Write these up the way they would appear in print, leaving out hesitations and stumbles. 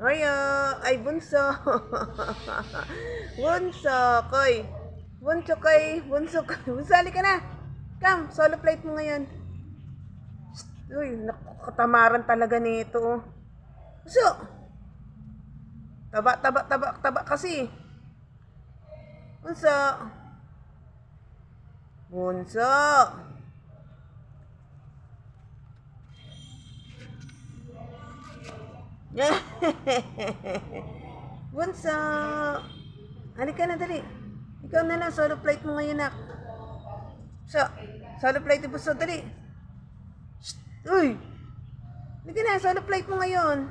Ay, ay, bunso. Bunso, koy. Bunso, koy. Bunso, koy. Bunso, ka na. Come, solo plate mo ngayon. Uy, nakatamaran talaga nito. Oh. Bunso. Taba, taba, taba, taba kasi. Bunso. Bunso. Bunso. Halika na, dali. Ikaw na lang, solo plate mo ngayon, nak. So, solo plate mo, so, dali. Shh, uy. Halika na, solo plate mo ngayon.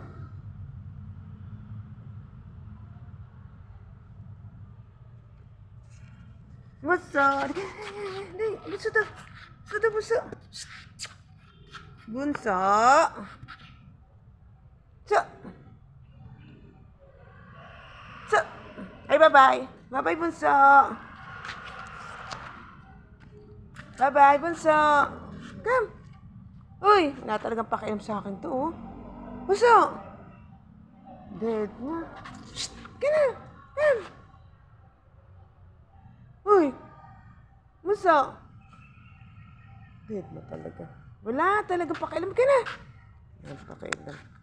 Bunso. Halika. Dali, bunso to. Bunso to, bunso. Bunso. So, so. Ay, bye-bye. Bye-bye, bunso. Bye-bye, bunso. Come. Uy, wala talagang pakialam sa akin to, oh. Bunso. Dead mo. Shh, ka na. Come. Uy, bunso. Dead mo talaga. Wala talagang pakialam ka na. Wala pakialam.